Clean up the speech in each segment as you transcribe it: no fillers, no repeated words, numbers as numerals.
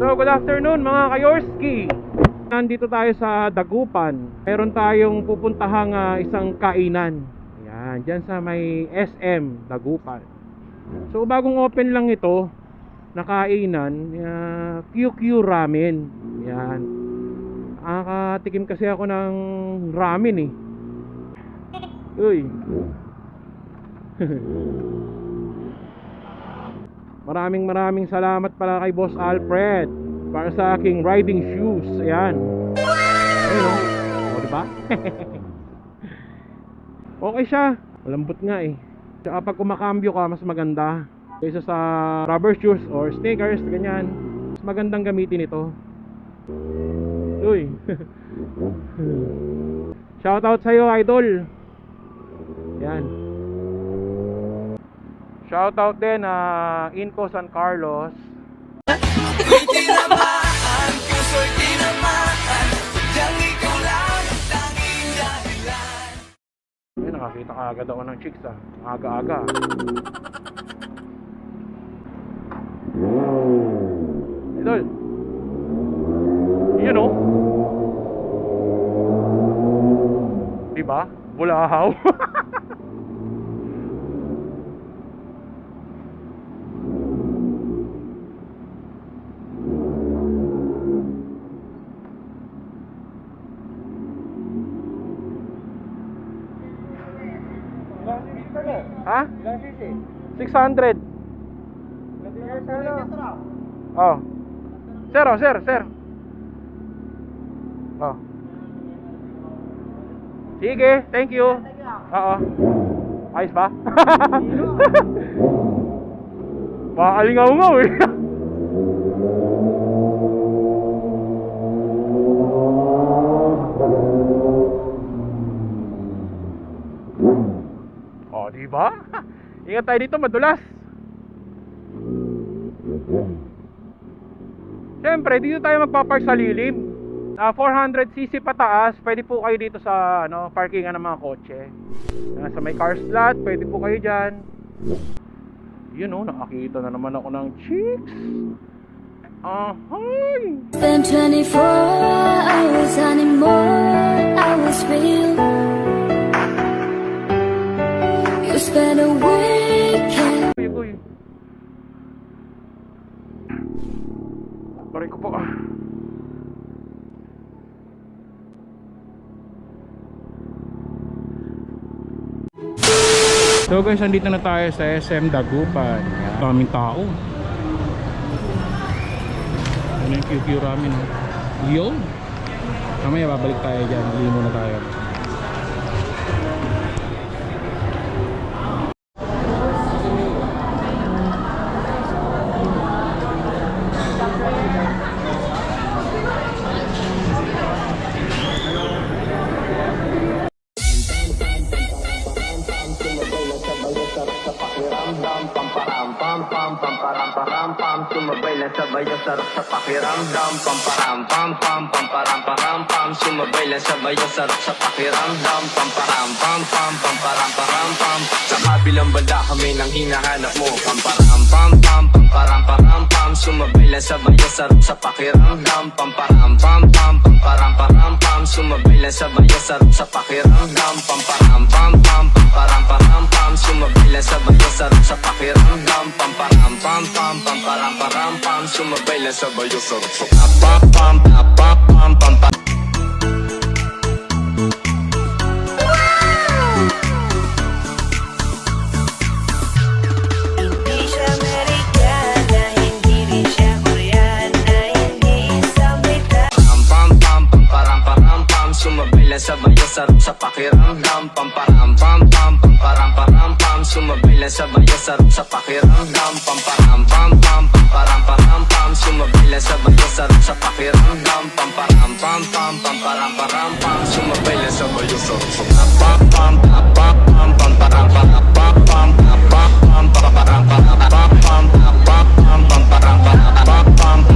So good afternoon mga kayorski. Nandito tayo sa Dagupan. Meron tayong pupuntahang isang kainan. Yan, dyan sa may SM Dagupan. So bagong open lang ito na kainan, QQ Ramen. Yan. Nakatikim kasi ako ng ramen eh. Uy. Maraming salamat pala kay Boss Alfred para sa aking riding shoes. Ayan. Ayun o. O diba? Okay siya. Malambot nga eh. Tsaka pag kumakambyo ka, mas maganda kaysa sa rubber shoes or sneakers, ganyan. Mas magandang gamitin ito. Uy. Shoutout sa'yo, idol. Yan. Shoutout din Inco San Carlos. Ay, nakakita ka agad ako ng chicks aga-aga. Idol. You know? Diba? Bulahaw. Ha? 600. Oh. Sir. Oh. Sige, thank you. Oo. Ayos ba? Makalingaw-ngaw eh. Oh, diba? Ingat tayo dito, madulas. Siyempre, dito tayo magpapark sa lilim. 400cc pataas, pwede po kayo dito sa parkingan ng mga kotse. Sa may car slot, pwede po kayo dyan. Yun o, nakakita na naman ako ng chicks. Ahoy! Spend 24 hours anymore, hours real. You spend a weekend. Uy. Pare ko po. So guys, andito na tayo sa SM Dagupan. Daming tao. Ano yung QQ Ramen? Yun. Mamaya babalik tayo dyan. Hindi muna tayo. Sumabay lang sabay ang sarap sa pakiramdam. Pamparam-pam-pam, pamparam-param-pam. Sumabay lang sabay ang sarap sa pakiramdam. Pamparam-pam-pam, pamparam-param-pam. Sa kabilang banda kami nang hinahanap mo. Pamparam-pam-pam, pamparam-param-pam. Sumabay lang sabay ang sarap sa pakiramdam. Pamparam-pam-pam, pamparam-param-pam. Sumabay lang sabay ang sarap sa pakiramdam. Pamparam-pam-pam, pamparam-param-pam. Sumabay lang sabay ang sarap sa pakiramdam. Pamparam-pam-pam, pamparam-param-pam. Sumabay lang sabay ang sarap sa pamparam-pam-pam-pam. Sabay ang sarap sa pakiramdam. Pamparam-pam-pam, pamparam-param-pam. Sumabay lang sabay ang sarap sa pakiramdam. Pamparam-pam-pam, pamparam-param-pam. Sumabay lang sabay ang sarap sa pakiramdam. Pamparam-pam-pam, pamparam-param-pam. Sumabay lang sabay ang sarap sa pamparam-pam, pamparam-pam, pamparam-param-pam, pamparam-pam, pamparam-param-pam, pamparam-pam, pamparam-param-pam,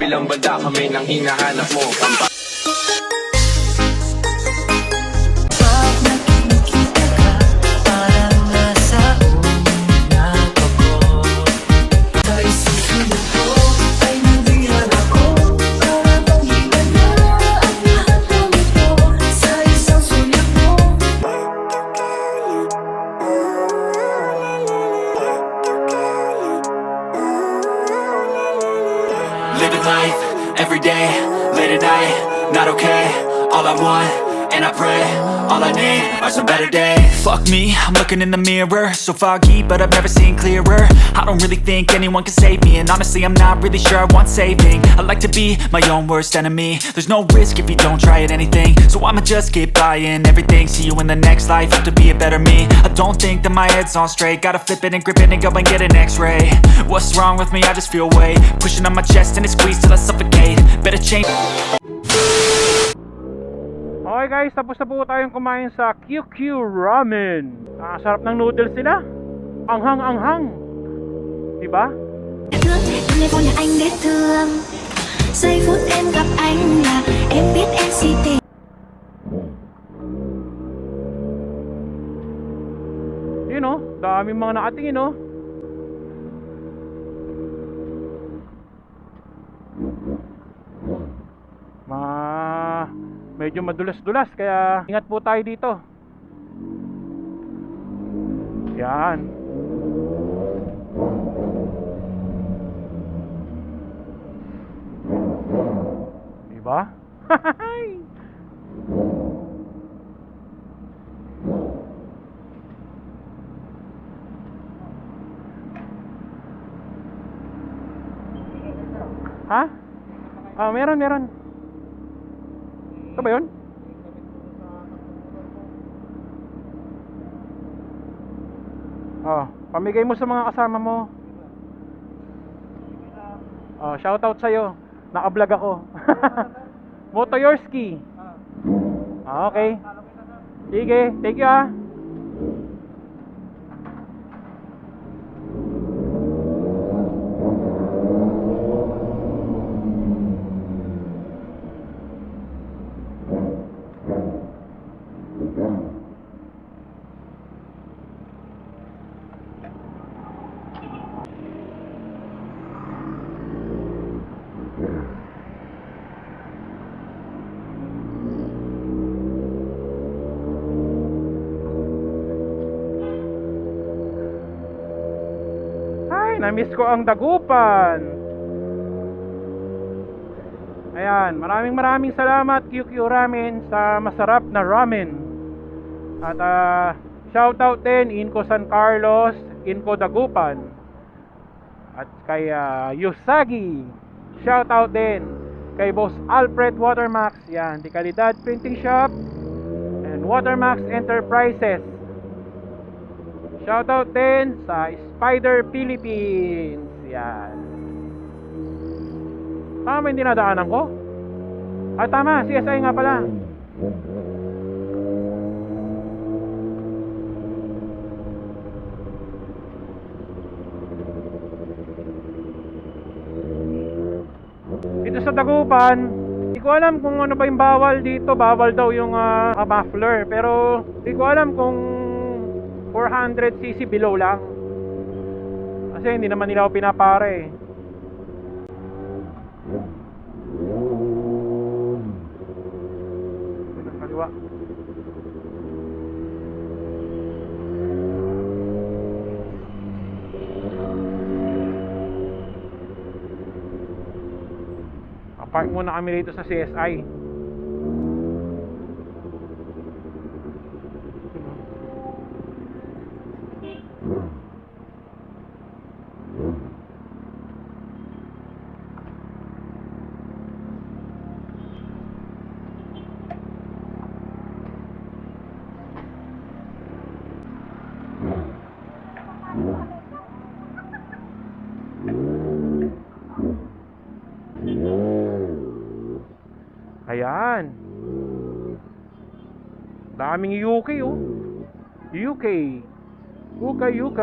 bilang banda kami nang hinahanap mo. I need are some better days. Fuck me, I'm looking in the mirror, so foggy, but I've never seen clearer. I don't really think anyone can save me, and honestly I'm not really sure I want saving. I like to be my own worst enemy. There's no risk if you don't try at anything, so I'ma just keep buying everything. See you in the next life, have to be a better me. I don't think that my head's on straight, gotta flip it and grip it and go and get an x-ray. What's wrong with me? I just feel weight pushing on my chest and it squeezes till I suffocate. Better change. Okay guys, tapos na po tayong kumain sa QQ Ramen. Sarap ng noodles nila. Anghang-anghang. Diba? Thương nên vô nhà anh để thương. Giây phút em gặp anh là em biết em si tình. Yun o, daming mga nakatingin o. Medyo madulas-dulas, kaya ingat po tayo dito. Yan. Diba? Ha? Meron. Ito ba yun? Pamigay mo sa mga kasama mo. Shoutout sa'yo. Naka-vlog ako. Motoyorski. Okay. Sige, thank you ah. Na-miss ko ang Dagupan. Ayan, maraming salamat QQ Ramen sa masarap na ramen. At shoutout din Inko San Carlos, Inko Dagupan. At kay Yusagi. Shoutout din kay Boss Alfred Watermax, yan, Di Calidad Printing Shop and Watermax Enterprises. Shoutout din sa Spider Philippines. Yan. Tama yung dinadaanan ko? Tama, CSI nga pala. Dito sa Dagupan, hindi ko alam kung ano ba yung bawal dito. Bawal daw yung muffler. Pero hindi ko alam kung 400cc below lang. Kasi hindi naman nila ako pinapare. Kaliwa. Park muna kami dito sa CSI. Ayan. Daming UK oh. UK. UK.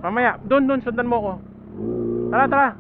Mamaya, doon, sundan mo ko. Tara.